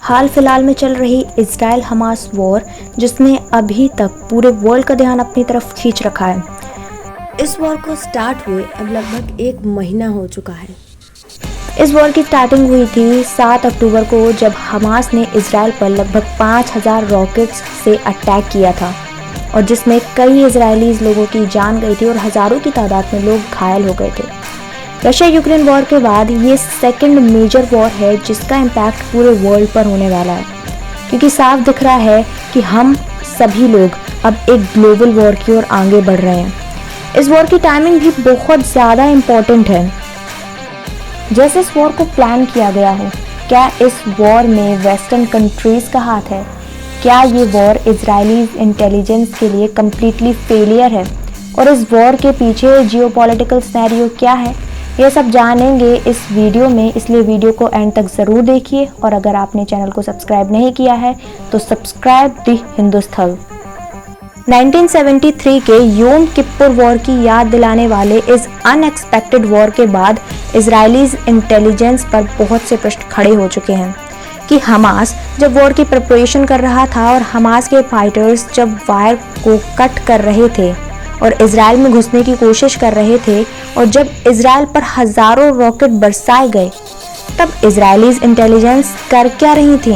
हाल फिलहाल में चल रही इजराइल हमास वॉर, जिसने अभी तक पूरे वर्ल्ड का ध्यान अपनी तरफ खींच रखा है। इस वॉर को स्टार्ट हुए अब लगभग 1 महीना हो चुका है। इस वॉर की स्टार्टिंग हुई थी 7 अक्टूबर को, जब हमास ने इजराइल पर लगभग 5000 रॉकेट्स से अटैक किया था और जिसमें कई इजरायलीज लोगों की जान गई थी और हज़ारों की तादाद में लोग घायल हो गए थे। रशिया यूक्रेन वॉर के बाद ये सेकंड मेजर वॉर है जिसका इम्पैक्ट पूरे वर्ल्ड पर होने वाला है, क्योंकि साफ दिख रहा है कि हम सभी लोग अब एक ग्लोबल वॉर की ओर आगे बढ़ रहे हैं। इस वॉर की टाइमिंग भी बहुत ज़्यादा इम्पोर्टेंट है। जैसे इस वॉर को प्लान किया गया हो, क्या इस वॉर में वेस्टर्न कंट्रीज़ का हाथ है? क्या ये वॉर इजरायली इंटेलिजेंस के लिए कम्प्लीटली फेलियर है? और इस वॉर के पीछे जियोपॉलिटिकल सिनेरियो क्या है, ये सब जानेंगे इस वीडियो में, इसलिए वीडियो को एंड तक ज़रूर देखिए। और अगर आपने चैनल को सब्सक्राइब नहीं किया है तो सब्सक्राइब द हिंदुस्थल। 1973 के योम किप्पुर वॉर की याद दिलाने वाले इस अनएक्सपेक्टेड वॉर के बाद इजरायली इंटेलिजेंस पर बहुत से प्रश्न खड़े हो चुके हैं कि हमास जब वॉर की प्रिपरेशन कर रहा था और हमास के फाइटर्स जब वायर को कट कर रहे थे और इजराइल में घुसने की कोशिश कर रहे थे और जब इजराइल पर हज़ारों रॉकेट बरसाए गए, तब इजरायली इंटेलिजेंस कर क्या रही थी?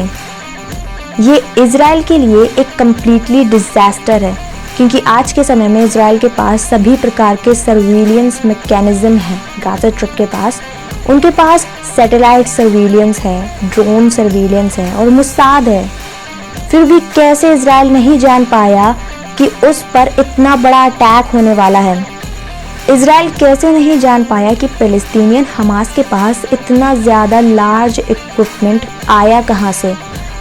ये इजराइल के लिए एक कम्प्लीटली डिजास्टर है, क्योंकि आज के समय में इजराइल के पास सभी प्रकार के सर्विलियंस मैकेनिज्म हैं। गाजा स्ट्रिप के पास उनके पास सैटेलाइट सर्विलियंस है, ड्रोन सर्विलियंस है और मुसाद है। फिर भी कैसे इजराइल नहीं जान पाया कि उस पर इतना बड़ा अटैक होने वाला है? इजराइल कैसे नहीं जान पाया कि फ़िलिस्तीनियन हमास के पास इतना ज़्यादा लार्ज इक्विपमेंट आया कहाँ से,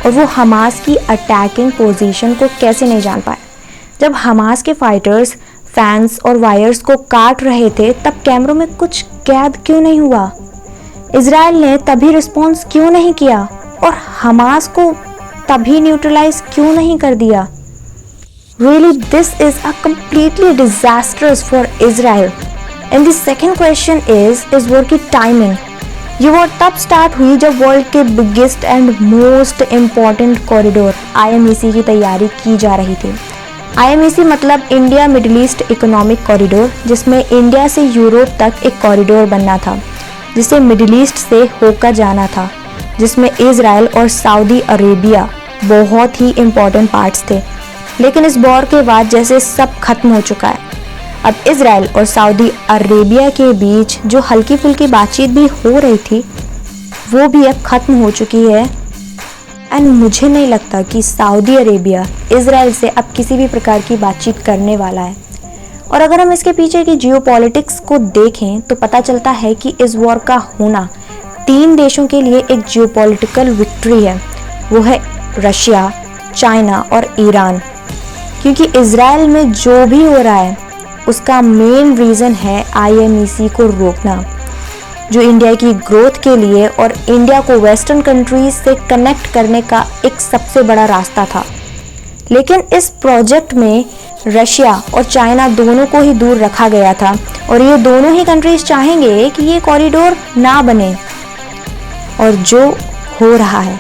और वो हमास की अटैकिंग पोजीशन को कैसे नहीं जान पाया? जब हमास के फाइटर्स फैंस और वायर्स को काट रहे थे, तब कैमरों में कुछ कैद क्यों नहीं हुआ? इजराइल ने तभी रिस्पॉन्स क्यों नहीं किया और हमास को तभी न्यूट्रलाइज क्यों नहीं कर दिया? Really, this is a completely disastrous for Israel. And the second question is war की timing. ये वॉर तब स्टार्ट हुई जब वर्ल्ड के biggest and most important corridor IMEC की तैयारी की जा रही थी। IMEC मतलब India middle east economic corridor, जिसमें इंडिया से यूरोप तक एक कॉरिडोर बनना था, जिसे मिडिल ईस्ट से होकर जाना था, जिसमें इजराइल और सऊदी अरेबिया बहुत ही इम्पॉर्टेंट पार्ट्स थे। लेकिन इस वॉर के बाद जैसे सब खत्म हो चुका है। अब इजराइल और सऊदी अरेबिया के बीच जो हल्की फुल्की बातचीत भी हो रही थी, वो भी अब खत्म हो चुकी है। एंड मुझे नहीं लगता कि सऊदी अरेबिया इजराइल से अब किसी भी प्रकार की बातचीत करने वाला है। और अगर हम इसके पीछे की जियोपॉलिटिक्स को देखें तो पता चलता है कि इस वॉर का होना 3 देशों के लिए एक जियोपॉलिटिकल विक्ट्री है। वो है रशिया, चाइना और ईरान। क्योंकि इजराइल में जो भी हो रहा है उसका मेन रीज़न है IMEC को रोकना, जो इंडिया की ग्रोथ के लिए और इंडिया को वेस्टर्न कंट्रीज से कनेक्ट करने का एक सबसे बड़ा रास्ता था। लेकिन इस प्रोजेक्ट में रशिया और चाइना दोनों को ही दूर रखा गया था और ये दोनों ही कंट्रीज चाहेंगे कि ये कॉरिडोर ना बने। और जो हो रहा है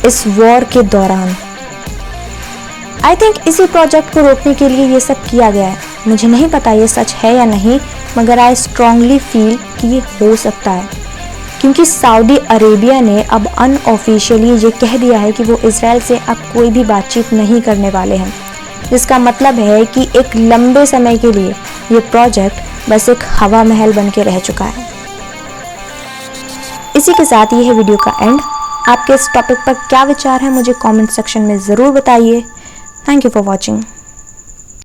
इस वॉर के दौरान, आई थिंक इसी प्रोजेक्ट को रोकने के लिए ये सब किया गया है। मुझे नहीं पता ये सच है या नहीं, मगर आई स्ट्रांगली फील कि ये हो सकता है, क्योंकि सऊदी अरेबिया ने अब अनऑफिशियली ये कह दिया है कि वो इजराइल से अब कोई भी बातचीत नहीं करने वाले हैं, जिसका मतलब है कि एक लंबे समय के लिए ये प्रोजेक्ट बस एक हवा महल बन के रह चुका है। इसी के साथ ये है वीडियो का एंड। आपके इस टॉपिक पर क्या विचार है मुझे कमेंट सेक्शन में ज़रूर बताइए। Thank you for watching.